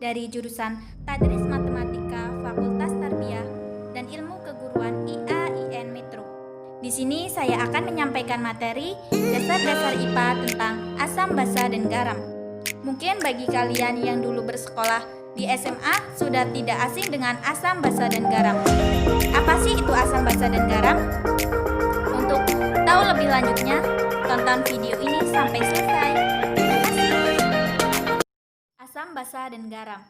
dari jurusan Tadris Matematika Fakultas Tarbiyah dan Ilmu Keguruan IAIN Metro. Di sini saya akan menyampaikan materi dasar-dasar IPA tentang asam, basa, dan garam. Mungkin bagi kalian yang dulu bersekolah di SMA sudah tidak asing dengan asam, basa, dan garam. Apa sih itu asam, basa, dan garam? Untuk tahu lebih lanjutnya, tonton video ini sampai selesai. Terima kasih. Asam, basa, dan garam.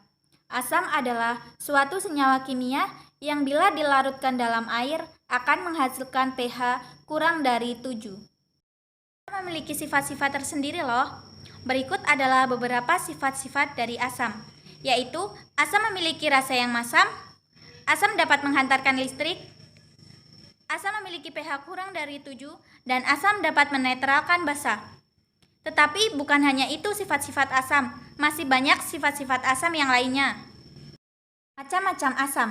Asam adalah suatu senyawa kimia yang bila dilarutkan dalam air akan menghasilkan pH kurang dari 7. Memiliki sifat-sifat tersendiri loh. Berikut adalah beberapa sifat-sifat dari asam, yaitu asam memiliki rasa yang masam, asam dapat menghantarkan listrik, asam memiliki pH kurang dari 7, dan asam dapat menetralkan basa. Tetapi bukan hanya itu sifat-sifat asam, masih banyak sifat-sifat asam yang lainnya. Macam-macam asam.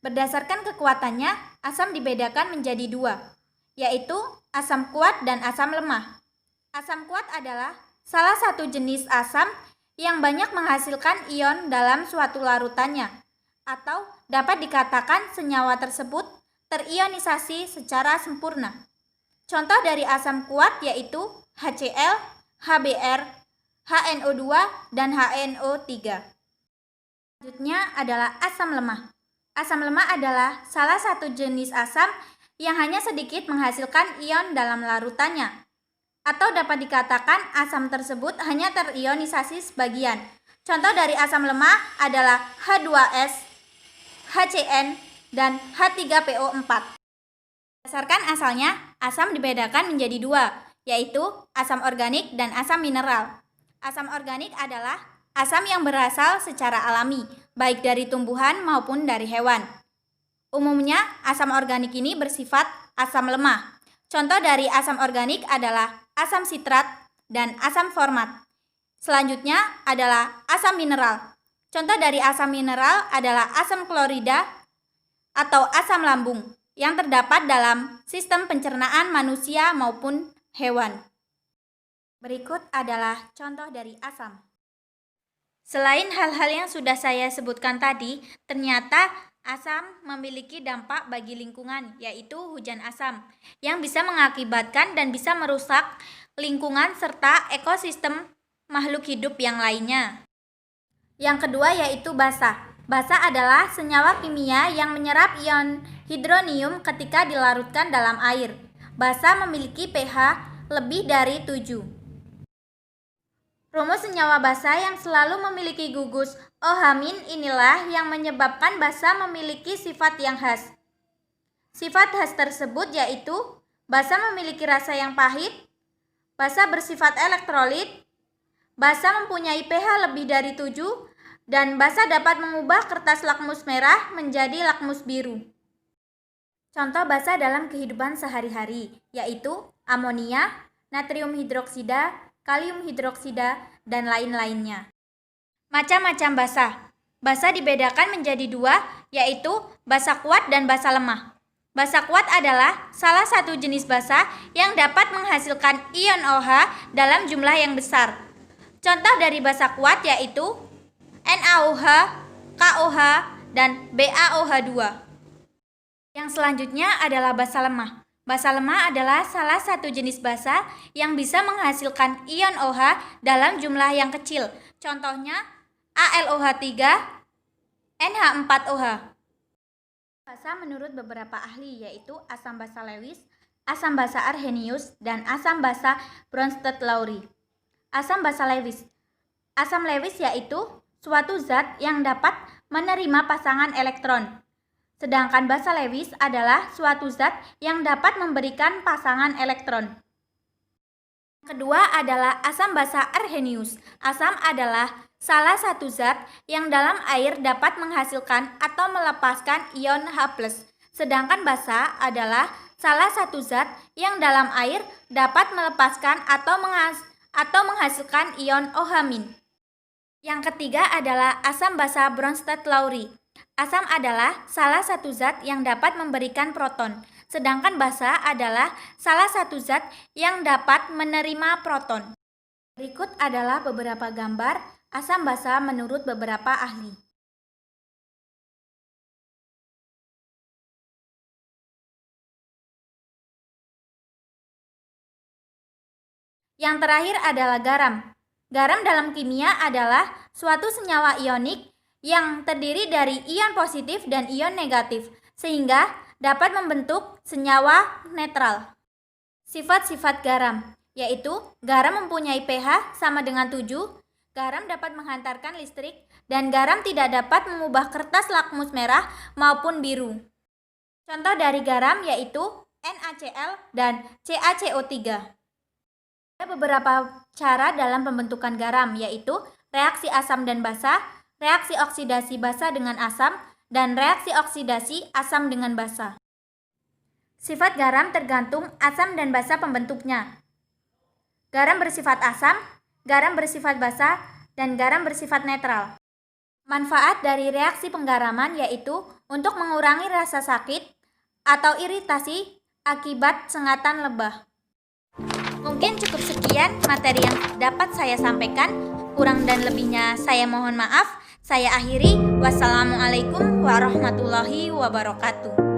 Berdasarkan kekuatannya, asam dibedakan menjadi dua, yaitu asam kuat dan asam lemah. Asam kuat adalah salah satu jenis asam yang banyak menghasilkan ion dalam suatu larutannya, atau dapat dikatakan senyawa tersebut terionisasi secara sempurna. Contoh dari asam kuat yaitu HCl, HBr, HNO2, dan HNO3. Selanjutnya adalah asam lemah. Asam lemah adalah salah satu jenis asam yang hanya sedikit menghasilkan ion dalam larutannya, atau dapat dikatakan asam tersebut hanya terionisasi sebagian. Contoh dari asam lemah adalah H2S, HCN, dan H3PO4. Berdasarkan asalnya, asam dibedakan menjadi dua, yaitu asam organik dan asam mineral. Asam organik adalah asam yang berasal secara alami, baik dari tumbuhan maupun dari hewan. Umumnya, asam organik ini bersifat asam lemah. Contoh dari asam organik adalah asam sitrat dan asam format. Selanjutnya adalah asam mineral. Contoh dari asam mineral adalah asam klorida atau asam lambung yang terdapat dalam sistem pencernaan manusia maupun hewan. Berikut adalah contoh dari asam. Selain hal-hal yang sudah saya sebutkan tadi, ternyata asam memiliki dampak bagi lingkungan, yaitu hujan asam, yang bisa mengakibatkan dan bisa merusak lingkungan serta ekosistem makhluk hidup yang lainnya. Yang kedua yaitu basa. Basa adalah senyawa kimia yang menyerap ion hidronium ketika dilarutkan dalam air. Basa memiliki pH lebih dari 7. Rumus senyawa basa yang selalu memiliki gugus OH- inilah yang menyebabkan basa memiliki sifat yang khas. Sifat khas tersebut yaitu basa memiliki rasa yang pahit, basa bersifat elektrolit, basa mempunyai pH lebih dari 7, dan basa dapat mengubah kertas lakmus merah menjadi lakmus biru. Contoh basa dalam kehidupan sehari-hari yaitu amonia, natrium hidroksida, kalium hidroksida, dan lain-lainnya. Macam-macam basa. Basa dibedakan menjadi dua, yaitu basa kuat dan basa lemah. Basa kuat adalah salah satu jenis basa yang dapat menghasilkan ion OH dalam jumlah yang besar. Contoh dari basa kuat yaitu NaOH, KOH, dan BaOH2. Yang selanjutnya adalah basa lemah. Basa lemah adalah salah satu jenis basa yang bisa menghasilkan ion OH dalam jumlah yang kecil. Contohnya AlOH3, NH4OH. Basa menurut beberapa ahli yaitu asam basa Lewis, asam basa Arrhenius, dan asam basa Bronsted-Lowry. Asam basa Lewis. Asam Lewis yaitu suatu zat yang dapat menerima pasangan elektron. Sedangkan basa Lewis adalah suatu zat yang dapat memberikan pasangan elektron. Kedua adalah asam basa Arrhenius. Asam adalah salah satu zat yang dalam air dapat menghasilkan atau melepaskan ion H+. Sedangkan basa adalah salah satu zat yang dalam air dapat melepaskan atau menghasilkan ion OH-. Yang ketiga adalah asam basa Bronsted-Lowry. Asam adalah salah satu zat yang dapat memberikan proton, sedangkan basa adalah salah satu zat yang dapat menerima proton. Berikut adalah beberapa gambar asam basa menurut beberapa ahli. Yang terakhir adalah garam. Garam dalam kimia adalah suatu senyawa ionik yang terdiri dari ion positif dan ion negatif, sehingga dapat membentuk senyawa netral. Sifat-sifat garam, yaitu garam mempunyai pH sama dengan 7, garam dapat menghantarkan listrik, dan garam tidak dapat mengubah kertas lakmus merah maupun biru. Contoh dari garam yaitu NaCl dan CaCO3. Ada beberapa cara dalam pembentukan garam, yaitu reaksi asam dan basa, reaksi oksidasi basa dengan asam, dan reaksi oksidasi asam dengan basa. Sifat garam tergantung asam dan basa pembentuknya. Garam bersifat asam, garam bersifat basa, dan garam bersifat netral. Manfaat dari reaksi penggaraman yaitu untuk mengurangi rasa sakit atau iritasi akibat sengatan lebah. Mungkin cukup sekian materi yang dapat saya sampaikan. Kurang dan lebihnya saya mohon maaf. Saya akhiri. Wassalamualaikum warahmatullahi wabarakatuh.